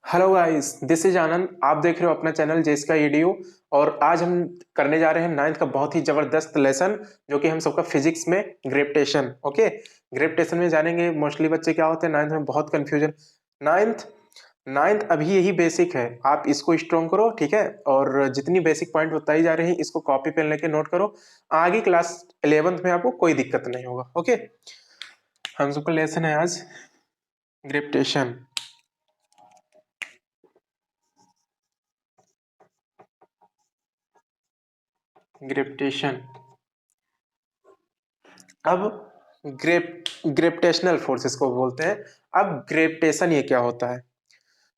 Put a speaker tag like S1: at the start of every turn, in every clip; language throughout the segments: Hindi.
S1: हेलो गाइस, दिस इज आनंद। आप देख रहे हो अपना चैनल जेस का ईडीयू। और आज हम करने जा रहे हैं नाइन्थ का बहुत ही जबरदस्त लेसन, जो कि हम सबका फिजिक्स में ग्रेविटेशन। ओके, ग्रेविटेशन में जानेंगे मोस्टली बच्चे क्या होते हैं नाइन्थ में, बहुत कंफ्यूजन। नाइन्थ नाइन्थ अभी यही बेसिक है, आप इसको स्ट्रॉन्ग करो, ठीक है। और जितनी बेसिक पॉइंट बताई जा रही है इसको कॉपी पेन लेके नोट करो। आगे क्लास 11th में आपको कोई दिक्कत नहीं होगा। ओके, हम सबका लेसन है आज ग्रेविटेशन। ग्रेविटेशन। अब ग्रेविटेशनल फोर्सेस को बोलते हैं। अब ग्रेविटेशन ये क्या होता है?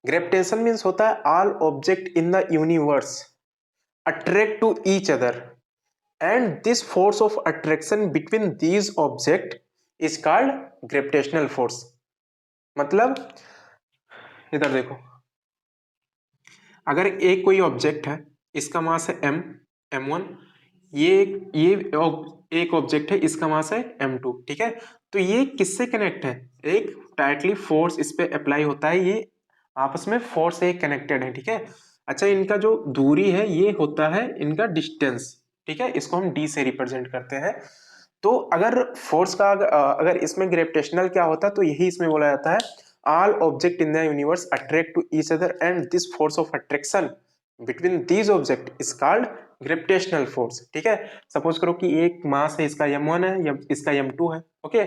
S1: ग्रेविटेशन मीन्स होता है all object in the universe attract to each other and this force of attraction between these object is called gravitational force. मतलब इधर देखो, अगर एक कोई ऑब्जेक्ट है, इसका मास है m1। ये एक ऑब्जेक्ट है, इसका मास है m2, ठीक है। तो ये किससे कनेक्ट है? एक डायरेक्टली फोर्स इस पे अप्लाई होता है, ये आपस में फोर्स से कनेक्टेड है, ठीक है। अच्छा, इनका जो दूरी है ये होता है इनका डिस्टेंस, ठीक है। इसको हम d से रिप्रेजेंट करते हैं। तो अगर फोर्स का अगर इसमें ग्रेविटेशनल क्या होता है तो यही इसमें बोला जाता है all object in the universe attract to each other and this force of attraction between these object is called gravitational force, ठीक है। सपोज करो कि एक मास है, इसका m1 है या इसका m2 है। ओके,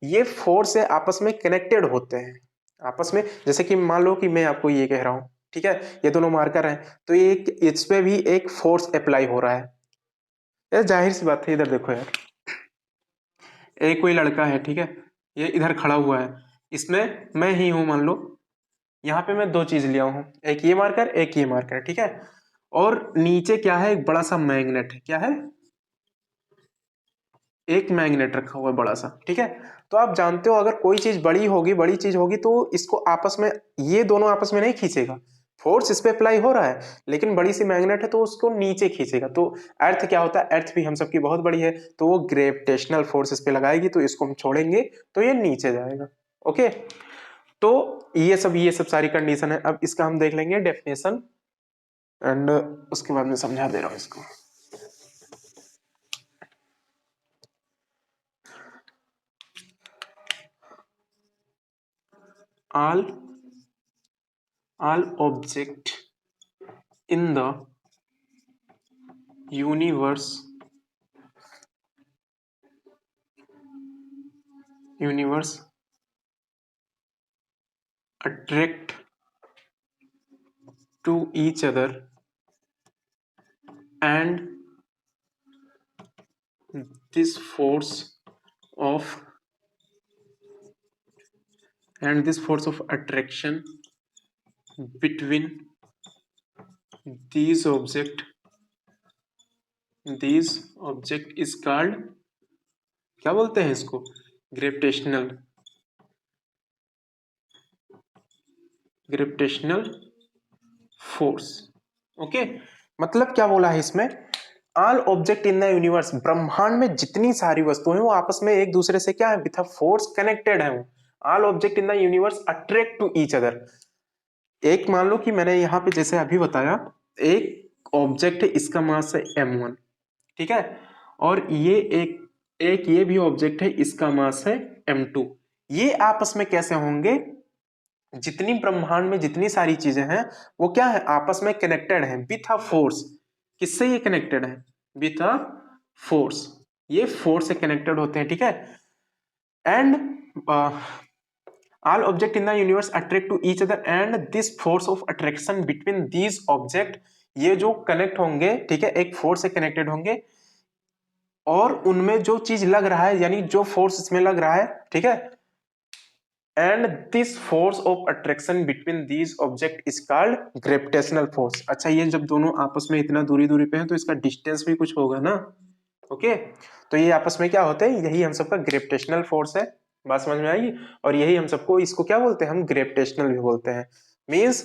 S1: ये फोर्स है आपस में कनेक्टेड होते हैं आपस में। जैसे कि मान लो कि मैं आपको ये कह रहा हूं, ठीक है, ये दोनों मार्कर हैं, तो ये इस पे भी एक फोर्स अप्लाई हो रहा है। यार जाहिर सी बात है, इधर देखो यार, एक कोई लड़का है, ठीक है, ये इधर खड़ा हुआ है, इसमें मैं ही हूं मान लो। यहाँ पे मैं दो चीज लिया हूं, एक ये मार्कर एक ये मार्कर, ठीक है। और नीचे क्या है? एक बड़ा सा मैग्नेट है। क्या है? एक मैग्नेट रखा हुआ है बड़ा सा, ठीक है। तो आप जानते हो अगर कोई चीज बड़ी चीज होगी तो इसको आपस में, ये दोनों आपस में नहीं खींचेगा। फोर्स इस पे अप्लाई हो रहा है लेकिन बड़ी सी मैग्नेट है तो उसको नीचे खींचेगा। तो अर्थ क्या होता है? अर्थ भी हम सबकी बहुत बड़ी है, तो वो ग्रेविटेशनल फोर्स इस पे लगाएगी, तो इसको हम छोड़ेंगे तो ये नीचे जाएगा। ओके, तो ये सब सारी कंडीशन है। अब इसका हम देख लेंगे डेफिनेशन एंड उसके बाद में समझा दे रहा हूं इसको। All object in the universe attract to each other and this force of attraction between these object is called, क्या बोलते हैं इसको? Gravitational force. ओके, मतलब क्या बोला है इसमें? All object in the universe, ब्रह्मांड में जितनी सारी वस्तुएं हैं वो आपस में एक दूसरे से क्या है? विथ अ फोर्स कनेक्टेड है। वो all object in the universe attract to each other. एक मान लो कि मैंने यहाँ पे जैसे अभी बताया, एक ऑब्जेक्ट है, इसका मास है m1, ठीक है। और ये एक एक ये भी ऑब्जेक्ट है, इसका मास है m2। ये आपस में कैसे होंगे? जितनी ब्रह्मांड में जितनी सारी चीजें हैं वो क्या है? आपस में कनेक्टेड है विथ अ फोर्स। किससे ये कनेक्टेड है? With a force. ये फोर्स से कनेक्टेड होते हैं, ठीक है। And all object in the universe attract to each other and this force of attraction between these object, ये जो कनेक्ट होंगे, ठीक है, एक फोर्स से कनेक्टेड होंगे और उनमें जो चीज लग रहा है, यानी जो फोर्स इसमें लग रहा है, ठीक है, and this force of attraction between these object is called gravitational force. अच्छा, ये जब दोनों आपस में इतना दूरी दूरी पे हैं तो इसका डिस्टेंस भी कुछ होगा ना। ओके, तो ये आपस में क्या होते हैं? यही हम सबका ग्रेविटेशनल फोर्स है। बात समझ में आई? और यही हम सबको, इसको क्या बोलते हैं? हम ग्रेविटेशनल भी बोलते हैं। मींस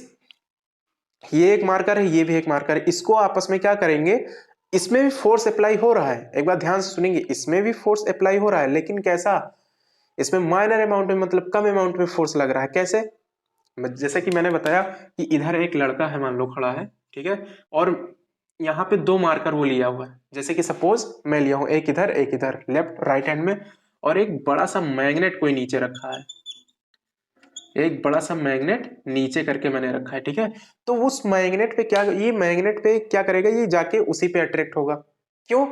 S1: ये एक मार्कर है, ये भी एक मार्कर है, इसको आपस में क्या करेंगे? इसमें भी फोर्स अप्लाई हो रहा है, एक बार ध्यान से सुनेंगे, इसमें भी फोर्स अप्लाई हो रहा है लेकिन कैसा? इसमें माइनर अमाउंट में, मतलब कम अमाउंट में फोर्स लग रहा है। कैसे? जैसे कि मैंने बताया कि इधर एक लड़का है, मान लो खड़ा है, ठीक है, और यहाँ पे दो मार्कर वो लिया हुआ है। जैसे कि सपोज मैं लिया हूँ एक इधर लेफ्ट राइट हैंड में, और एक बड़ा सा मैग्नेट कोई नीचे रखा है, एक बड़ा सा मैग्नेट नीचे करके मैंने रखा है, ठीक है। तो उस मैग्नेट पे क्या, ये मैग्नेट पे क्या करेगा, ये जाके उसी पे अट्रैक्ट होगा। क्यों?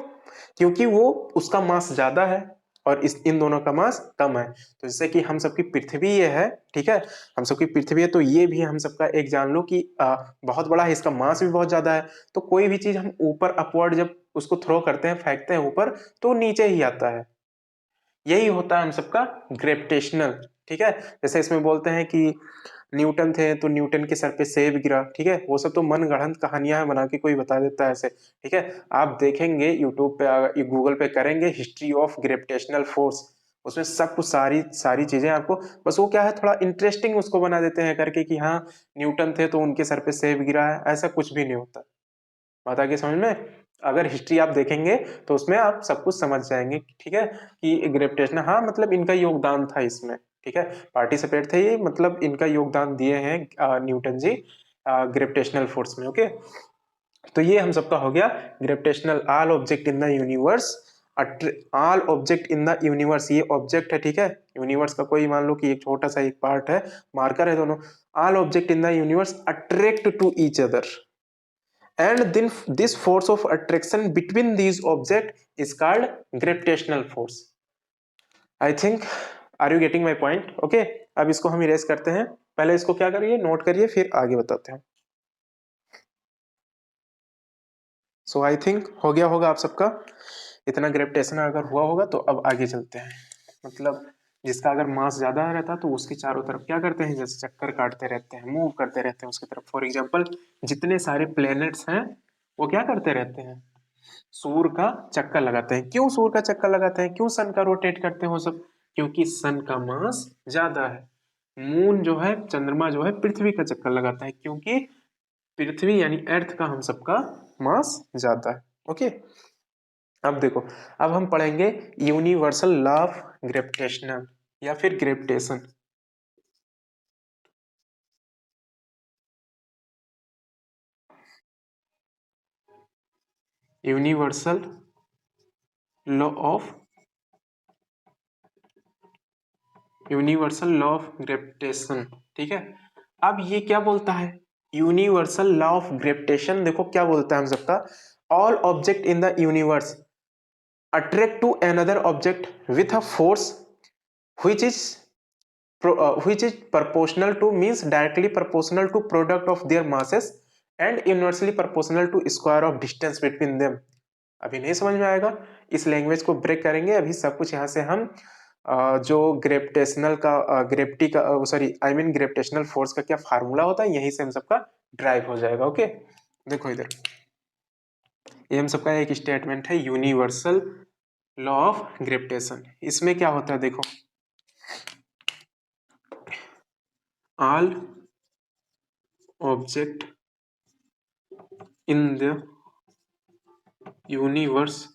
S1: क्योंकि वो उसका मास ज्यादा है और इस इन दोनों का मास कम है। तो जैसे कि हम सबकी पृथ्वी ये है, ठीक है, हम सबकी पृथ्वी है, तो ये भी हम सबका एक जान लो कि बहुत बड़ा है, इसका मास भी बहुत ज्यादा है। तो कोई भी चीज हम ऊपर अपवर्ड जब उसको थ्रो करते हैं, फेंकते हैं ऊपर, तो नीचे ही आता है। यही होता है हम सबका ग्रेविटेशनल, ठीक है। जैसे इसमें बोलते हैं कि न्यूटन थे तो न्यूटन के सर पे सेब गिरा, ठीक है, वो सब तो मन गढ़ंत कहानियां बना के कोई बता देता है ऐसे, ठीक है। आप देखेंगे यूट्यूब पे, गूगल पे करेंगे हिस्ट्री ऑफ ग्रेविटेशनल फोर्स, उसमें सब कुछ सारी सारी चीजें आपको, बस वो क्या है, थोड़ा इंटरेस्टिंग उसको बना देते हैं करके कि हाँ न्यूटन थे तो उनके सर पे सेब गिरा है, ऐसा कुछ भी नहीं होता। बात आ गई समझ में? अगर हिस्ट्री आप देखेंगे तो उसमें आप सब कुछ समझ जाएंगे, ठीक है, कि ग्रेविटेशन, हाँ मतलब इनका योगदान था इसमें, ठीक है, पार्टिसिपेट थे ये, मतलब इनका योगदान दिए हैं न्यूटन जी ग्रेविटेशनल फोर्स में। ओके, तो ये हम सबका हो गया gravitational. All object in the universe, all object in the universe, ये ऑब्जेक्ट है, ठीक है, यूनिवर्स का कोई मान लो कि एक छोटा सा एक पार्ट है, मार्कर है दोनों। All object in the universe attract to each other, and then this force of attraction between these objects is called gravitational force. I think, are you getting my point? Okay, अब इसको हम इरेज करते हैं, पहले इसको क्या करिए, नोट करिए, फिर आगे बताते हैं। सो आई थिंक हो गया होगा आप सबका, इतना ग्रेविटेशन अगर हुआ होगा तो अब आगे चलते हैं। मतलब जिसका अगर मास ज्यादा रहता है तो उसके चारों तरफ क्या करते हैं, जैसे चक्कर काटते रहते हैं, मूव करते रहते हैं उसकी तरफ। फॉर एग्जांपल जितने सारे प्लैनेट्स हैं वो क्या करते रहते हैं, सूर्य का चक्कर लगाते हैं। क्यों सूर्य का चक्कर लगाते हैं, क्यों सन का रोटेट करते हैं वो सब, क्योंकि सन का मास ज्यादा है। मून जो है, चंद्रमा जो है, पृथ्वी का चक्कर लगाता है क्योंकि पृथ्वी यानी अर्थ का हम सबका मास ज्यादा है। ओके, अब देखो, अब हम पढ़ेंगे यूनिवर्सल लॉ ऑफ ग्रेविटेशनल या फिर gravitation. Universal law of universal law of gravitation, ठीक है। अब ये क्या बोलता है, यूनिवर्सल लॉ ऑफ ग्रेविटेशन, देखो क्या बोलता है हम सबका, all object in the universe attract to another object with a force which is which is proportional to, means directly proportional to product of their masses and inversely proportional to square of distance between them। अभी नहीं समझ में आएगा, इस लैंग्वेज को ब्रेक करेंगे अभी सब कुछ। यहाँ से हम जो ग्रेविटेशनल का ग्रेविटी का sorry I mean gravitational force का क्या फार्मूला होता है, यहीं से हम सबका ड्राइव हो जाएगा। ओके, देखो इधर ये हम सबका एक स्टेटमेंट है यूनिवर्सल लॉ ऑफ ग्रेविटेशन। इसमें क्या होता है देखो, all object in the universe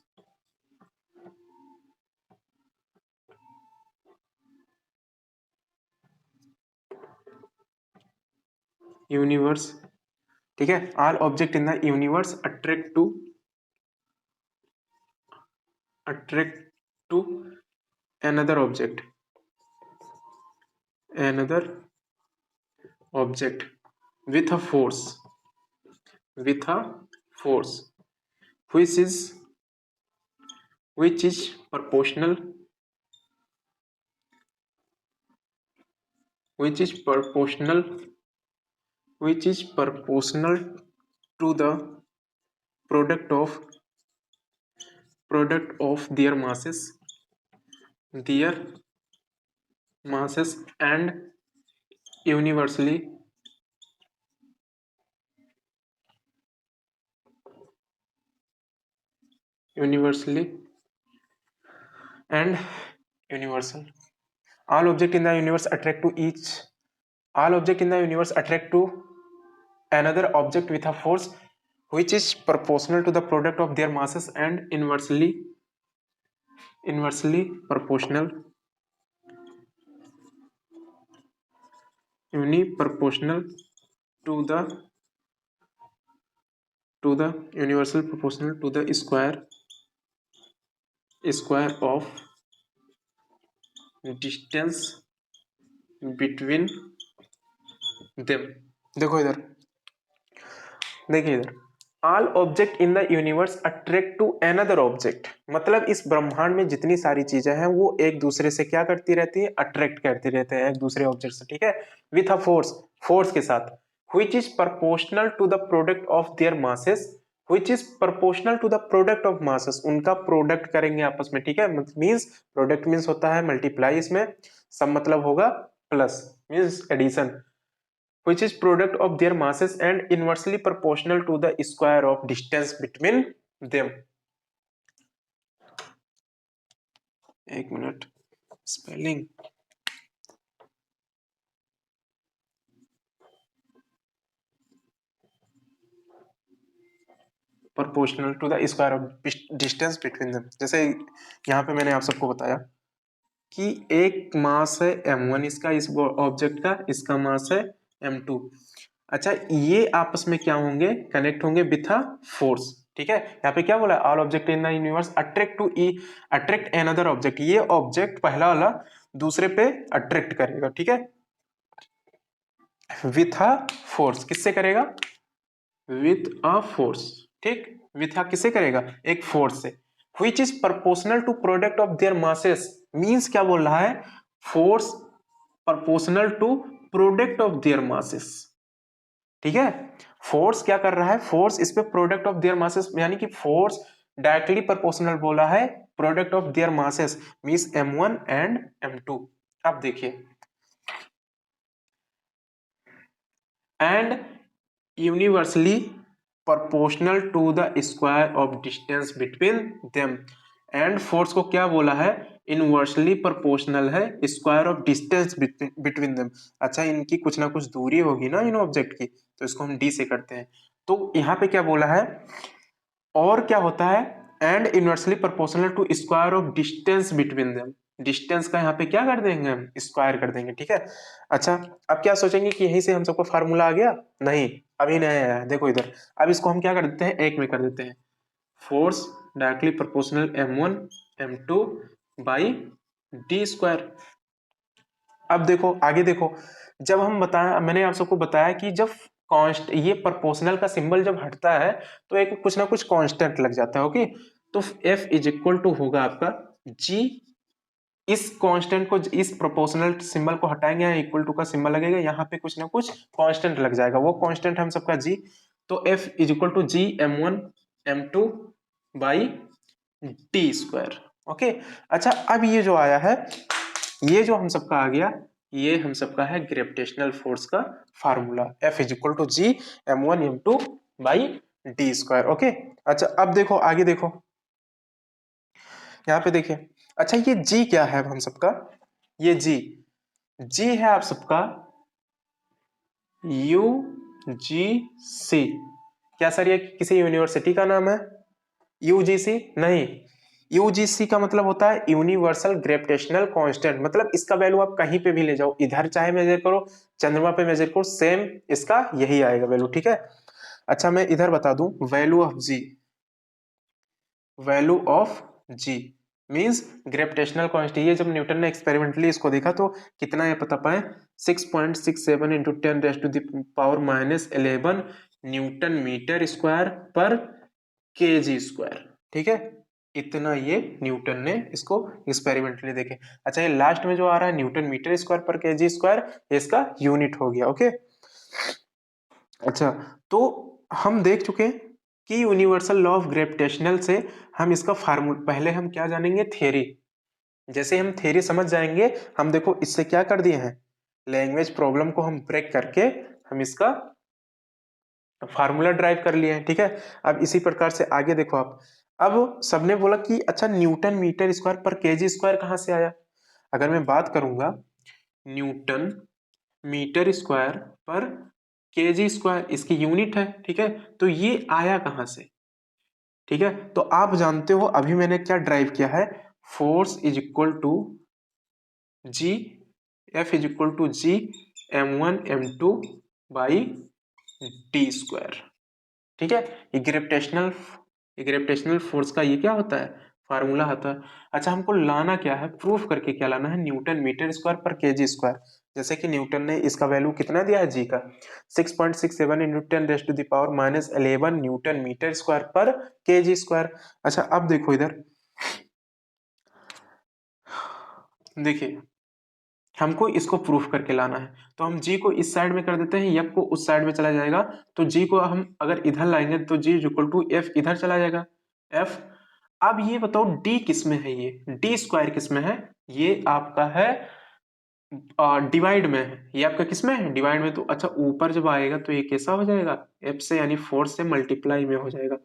S1: universe, ठीक है, all object in the universe attract to another object with a force which is which is proportional which is proportional which is proportional to the product of their masses and universally and universal, all object in the universe attract to each all object in the universe attract to another object with a force which is proportional to the product of their masses and inversely proportional यूनिप्रोपोर्शनल to the universal proportional to the square of distance between them. देखो इधर, देखिए इधर, all object in the universe attract to another object, मतलब इस ब्रह्मांड में जितनी सारी चीजें हैं वो एक दूसरे से क्या करती रहती है, अट्रैक्ट करती रहते हैं एक दूसरे ऑब्जेक्ट से, ठीक है, विथ अ फोर्स के साथ, which is proportional to the product of their masses, which is proportional to the product of masses, उनका प्रोडक्ट करेंगे आपस में, ठीक है, मींस प्रोडक्ट मींस होता है मल्टीप्लाई, इसमें सब मतलब होगा plus means addition, which is product of their masses and inversely proportional to the square of distance between them। एक minute, spelling, proportional to the square of distance between them. जैसे यहाँ पे मैंने आप सबको बताया कि एक मास है m1 इसका, इस ऑब्जेक्ट का, इसका मास है m2। अच्छा, ये आपस में क्या होंगे, कनेक्ट होंगे विथ अ फोर्स, ठीक है। यहाँ पे क्या बोला, all object in the universe attract another object, ये ऑब्जेक्ट पहला वाला दूसरे पे अट्रैक्ट करेगा, ठीक है, विथ अ फोर्स, किससे करेगा, विथ अ फोर्स, ठीक, विथ अ किससे करेगा, एक फोर्स से, which is proportional to product of their masses, means क्या बोल रहा है, force proportional to product of their masses, ठीक है, फोर्स क्या कर रहा है, फोर्स इस पे प्रोडक्ट ऑफ देयर मासेस, यानी कि फोर्स डायरेक्टली प्रोपोर्शनल बोला है product of their masses, means m1 and m2। अब देखिए, and universally proportional to the square of distance between them, and force को क्या बोला है, इनवर्सली प्रोपोर्शनल है square of distance between them. अच्छा, इनकी कुछ ना कुछ दूरी होगी ना इन ऑब्जेक्ट की, तो इसको हम डी से करते हैं। तो यहाँ पे क्या बोला है, और क्या होता है, and inversely proportional to square of distance between them, distance का यहाँ पे क्या कर देंगे, हम स्क्वायर कर देंगे, ठीक है। अच्छा, अब क्या सोचेंगे कि यहीं से हम सबको फार्मूला आ गया, नहीं, अभी नहीं आया, देखो इधर, अब इसको हम क्या कर देते हैं, एक में कर देते हैं, force directly proportional m1 m2 by D square. अब देखो आगे देखो, जब हम बताया, मैंने आप सबको बताया कि जब कॉन्स्ट ये प्रोपोर्शनल का सिंबल जब हटता है तो एक कुछ ना कुछ कांस्टेंट लग जाता है, ओके, तो F इज इक्वल टू होगा आपका G, इस कांस्टेंट को, इस प्रोपोर्शनल सिंबल को हटाएंगे, यहाँ इक्वल टू का सिंबल लगेगा, यहाँ पे कुछ ना कुछ कांस्टेंट लग जाएगा, वो कांस्टेंट हम सबका G, तो F is equal to G m1 m2 by D square, okay. अच्छा, अब ये जो आया है, ये जो हम सबका आ गया, ये हम सबका है ग्रेविटेशनल फोर्स का formula, F is equal to G m1 m2 by D square, okay. अच्छा, अब देखो आगे देखो, यहाँ पे देखिए, अच्छा ये G क्या है हम सबका, ये G है आप सबका UGC, क्या सर ये किसी यूनिवर्सिटी का नाम है, UGC नहीं, यूजीसी का मतलब होता है यूनिवर्सल ग्रेविटेशनल कांस्टेंट, मतलब इसका वैल्यू आप कहीं पे भी ले जाओ, इधर चाहे मेजर करो, चंद्रमा पे मेजर करो, सेम इसका यही आएगा वैल्यू, ठीक है। अच्छा, मैं इधर बता दूं, value of G means gravitational constant, ये जब न्यूटन ने एक्सपेरिमेंटली इसको देखा तो कितना ये पता पाए, 6.67 इंटू 10⁻⁻11 न्यूटन मीटर स्क्वायर पर केजी स्क्वायर, ठीक है, इतना ये न्यूटन ने इसको एक्सपेरिमेंटली देखे। अच्छा, ये लास्ट में जो आ रहा है न्यूटन मीटर स्क्वायर पर केजी स्क्वायर, ये इसका यूनिट हो गया, ओके। अच्छा, तो हम देख चुके हैं कि यूनिवर्सल लॉ ऑफ ग्रेविटेशनल से हम इसका फार्मूला, पहले हम क्या जानेंगे, थ्योरी, जैसे हम थ्योरी समझ जाएंगे, हम देखो इससे क्या कर दिए हैं, लैंग्वेज प्रॉब्लम को हम ब्रेक करके हम इसका फार्मूला ड्राइव कर लिए हैं, ठीक है। अब इसी प्रकार से आगे देखो आप, अब सबने बोला कि अच्छा न्यूटन मीटर स्क्वायर पर केजी स्क्वायर कहां से आया, अगर मैं बात करूंगा न्यूटन मीटर स्क्वायर पर केजी स्क्वायर इसकी यूनिट है, ठीक है, तो ये आया कहां से, ठीक है, तो आप जानते हो अभी मैंने क्या ड्राइव किया है, force is equal to G, F is equal to G m1 m2 by D square. ठीक है, ये ग्रेविटेशनल फोर्स का ये क्या होता है, फार्मूला होता है। अच्छा, हमको लाना क्या है, प्रूफ करके क्या लाना है, न्यूटन मीटर स्क्वायर पर केजी स्क्वायर। जैसे कि न्यूटन ने इसका वैल्यू कितना दिया है जी का, 6.67 इंटू 10⁻⁻11 न्यूटन मीटर स्क्वायर पर केजी स्क्वायर। अच्छा, अब देखो इधर, देखिए हमको इसको प्रूफ करके लाना है, तो हम g को इस साइड में कर देते हैं, f को उस साइड में चला जाएगा, तो g को हम अगर इधर लाएंगे तो g इक्वल टू f इधर चला जाएगा f। अब ये बताओ d किस में है, ये d स्क्वायर किस में है, ये आपका है डिवाइड में है, ये आपका किस में है, डिवाइड में। तो अच्छा, ऊपर जब आएगा तो ये कैसा हो जाएगा, f से यानी 4 से मल्टीप्लाई में हो जाएगा।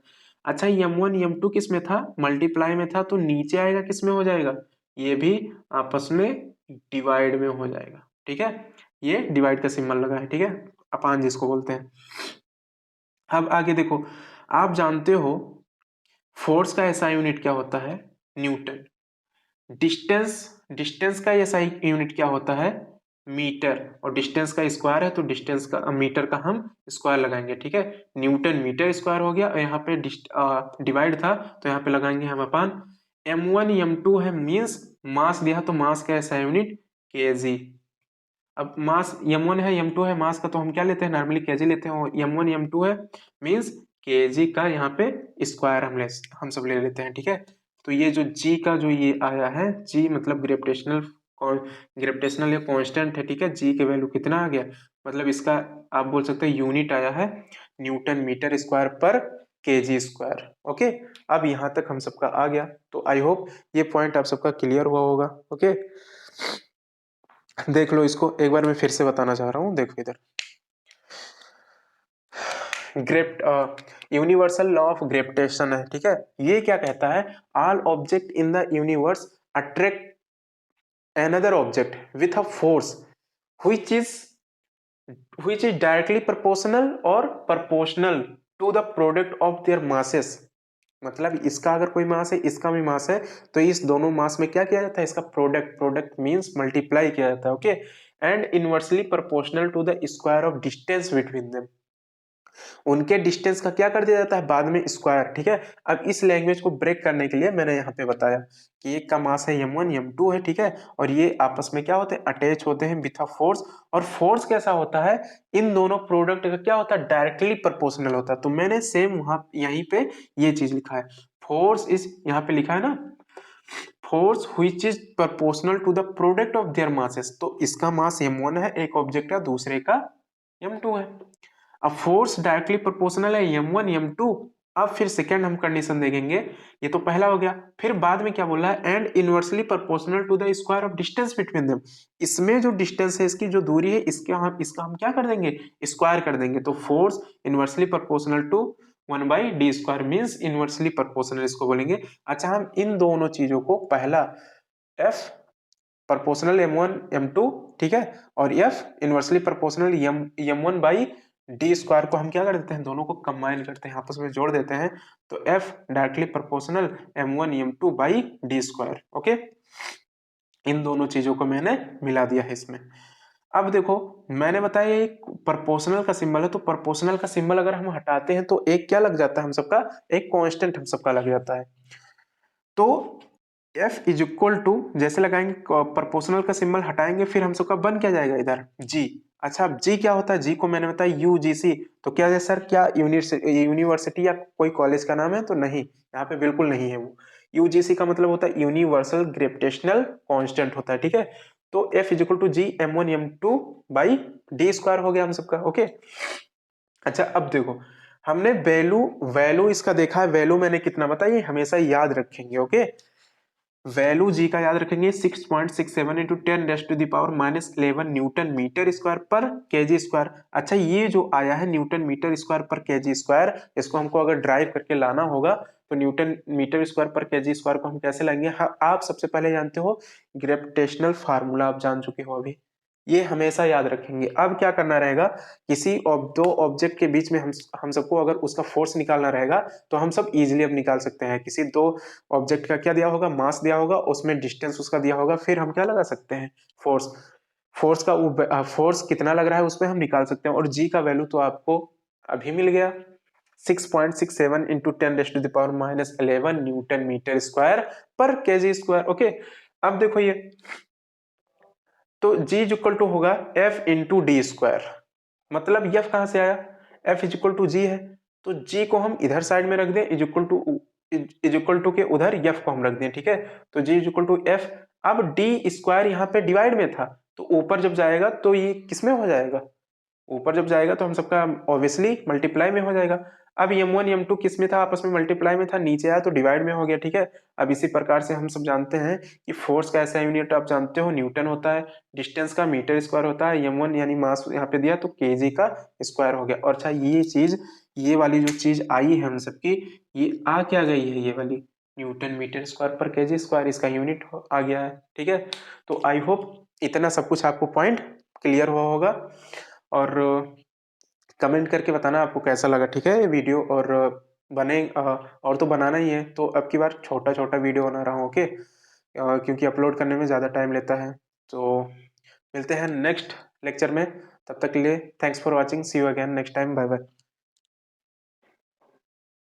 S1: अच्छा, m1 m2 किस में था, मल्टीप्लाई में था, तो नीचे आएगा किस में हो जाएगा, ये भी आपस में डिवाइड में हो जाएगा। ठीक है, ये डिवाइड का सिंबल लगा है, ठीक है, अपान जिसको बोलते हैं। अब आगे देखो, आप जानते हो फोर्स का ऐसा यूनिट क्या होता है, न्यूटन। डिस्टेंस डिस्टेंस का ऐसा यूनिट क्या होता है, मीटर। और डिस्टेंस का स्क्वायर है तो डिस्टेंस का मीटर का हम स्क्वायर लगाएंगे। ठीक है, न्यूटन मीटर स्क्वायर हो गया, और यहाँ पे डिवाइड था तो यहाँ पे लगाएंगे हम अपान। m1 m2 है, मींस मास दिया तो मास का ऐसा यूनिट केजी। अब मास m1 है m2 है, मास का तो हम क्या लेते हैं, नॉर्मली केजी लेते हैं, और m1 m2 है मींस केजी का यहाँ पे स्क्वायर हम सब ले लेते हैं। ठीक है, तो ये जो g का जो ये आया है, g मतलब ग्रेविटेशनल या कांस्टेंट है। ठीक है, g के वैल्यू कितना आ गया, मतलब इसका आप बोल सकते हैं यूनिट आया है न्यूटन मीटर स्क्वायर पर केजी स्क्वायर। ओके, अब यहाँ तक हम सबका आ गया, तो आई होप ये पॉइंट आप सबका क्लियर हुआ होगा। ओके, देख लो इसको एक बार मैं फिर से बताना चाह रहा हूँ, देखो इधर, यूनिवर्सल लॉ ऑफ ग्रेविटेशन है। ठीक है, ये क्या कहता है, all object in the universe attract another object with a force which is directly proportional or proportional to the product of their masses। मतलब इसका अगर कोई मास है, इसका भी मास है, तो इस दोनों मास में क्या किया जाता है, इसका प्रोडक्ट मींस मल्टीप्लाई किया जाता है। Okay, and inversely proportional to the square of distance between them. उनके डिस्टेंस का क्या कर दिया जाता है, बाद में स्क्वायर। ठीक है, अब इस लैंग्वेज को ब्रेक करने के लिए मैंने यहाँ पे बताया कि एक का मास है m1 m2 है। ठीक है, और ये आपस में क्या होते हैं, अटैच होते हैं विथ अ फोर्स। और फोर्स कैसा होता है, इन दोनों प्रोडक्ट का क्या होता है, डायरेक्टली प्रोपोर्शनल होता है। तो मैंने सेम वहां यहीं पे ये चीज लिखा है, फोर्स इज, यहाँ पे लिखा है ना, force which is proportional to the product of their masses. तो इसका मास m1 है, एक ऑब्जेक्ट है, दूसरे का m2 है। अब फोर्स डायरेक्टली प्रोपोर्शनल है m1 m2। अब फिर सेकेंड हम कंडीशन देखेंगे, ये तो पहला हो गया, फिर बाद में क्या बोला है, and inversely proportional to the square of distance between them. इसमें जो डिस्टेंस है, इसकी जो दूरी है, इसका हम क्या कर देंगे, स्क्वायर कर देंगे। तो force inversely proportional to 1/d square means inversely proportional इसको बोलेंगे। अच्छा, हम इन दोनों चीजों को, पहला f प्रोपोर्शनल m1 m2, ठीक है, और f inversely proportional m1 by D square को हम क्या कर देते हैं, दोनों को कंबाइन करते हैं, आपस में जोड़ देते हैं, तो f directly proportional m1 m2 by D square. Okay, इन दोनों चीजों को मैंने मिला दिया है इसमें। अब देखो, मैंने बताया एक प्रोपोर्शनल का सिंबल है, तो प्रोपोर्शनल का सिंबल अगर हम हटाते हैं तो एक क्या लग जाता है हम सबका, एक कांस्टेंट हम सबका लग जाता है। तो F इज इक्वल टू, जैसे लगाएंगे प्रोपोर्शनल का सिंबल हटाएंगे, फिर हम सबका बन क्या जाएगा इधर, G। अच्छा, अब G क्या होता है, G को मैंने बताया UGC। तो क्या है सर, क्या यूनिवर्सिटी या कोई कॉलेज का नाम है, तो नहीं, यहाँ पे बिल्कुल नहीं है वो। UGC का मतलब होता है यूनिवर्सल ग्रेविटेशनल कांस्टेंट होता है। ठीक है, तो F is equal to G m1 m2 by D square हो गया हम सबका। ओके, अच्छा, अब देखो, हमने वैल्यू इसका देखा है, वैल्यू मैंने कितना बताया, हमेशा याद रखेंगे। ओके, वैल्यू जी का याद रखेंगे 6.67 इंटू 10⁻⁻11 न्यूटन मीटर स्क्वायर पर केजी स्क्वायर। अच्छा, ये जो आया है न्यूटन मीटर स्क्वायर पर केजी स्क्वायर, इसको हमको अगर ड्राइव करके लाना होगा तो न्यूटन मीटर स्क्वायर पर केजी स्क्वायर को हम कैसे लाएंगे, हाँ, आप सबसे पहले जानते हो ग्रेविटेशनल फार्मूला, आप जान चुके हो अभी, ये हमेशा याद रखेंगे। अब क्या करना रहेगा, किसी दो ऑब्जेक्ट के बीच में हम सबको अगर उसका फोर्स निकालना रहेगा, तो हम सब इजीली अब निकाल सकते हैं। किसी दो ऑब्जेक्ट का क्या दिया होगा, मास दिया होगा, उसमें डिस्टेंस उसका दिया होगा, फिर हम क्या लगा सकते हैं, फोर्स। फोर्स कितना लग रहा है उस पर हम निकाल सकते हैं, और जी का वैल्यू तो आपको अभी मिल गया 6.67 इंटू 10⁻⁻11 न्यूटन मीटर स्क्वायर पर केजी स्क्वायर। ओके, अब देखो ये, तो जी इज इक्वल टू होगा एफ इंटू डी स्क्वायर। मतलब एफ कहां से आया, एफ इज इक्वल टू जी है, तो जी को हम इधर साइड में रख दें, इज इक्वल टू के उधर एफ को हम रख दें, ठीक है। तो जी इज इक्वल टू एफ। अब डी स्क्वायर यहाँ पे डिवाइड में था, तो ऊपर जब जाएगा तो ये किस में हो जाएगा, ऊपर जब जाएगा तो हम सबका ऑब्वियसली मल्टीप्लाई में हो जाएगा। अब m1 m2 किस में था, आपस में मल्टीप्लाई में था, नीचे आया तो डिवाइड में हो गया, ठीक है। अब इसी प्रकार से हम सब जानते हैं कि फोर्स का ऐसा यूनिट आप जानते हो न्यूटन होता है, डिस्टेंस का मीटर स्क्वायर होता है, m1 यानी मास यहाँ पे दिया तो केजी का स्क्वायर हो गया। और अच्छा ये चीज, ये वाली जो चीज आई है हम सबकी, ये आ क्या गई है, ये वाली न्यूटन मीटर स्क्वायर पर केजी स्क्वायर, इसका यूनिट आ गया है, ठीक है। तो आई होप इतना सब कुछ आपको पॉइंट क्लियर हुआ होगा, और कमेंट करके बताना आपको कैसा लगा, ठीक है ये वीडियो। और बने और तो बनाना ही है, तो अब की बार छोटा छोटा वीडियो बना रहा हूँ, ओके, क्योंकि अपलोड करने में ज़्यादा टाइम लेता है। तो मिलते हैं नेक्स्ट लेक्चर में, तब तक के लिए thanks for watching, see you again next time, bye bye.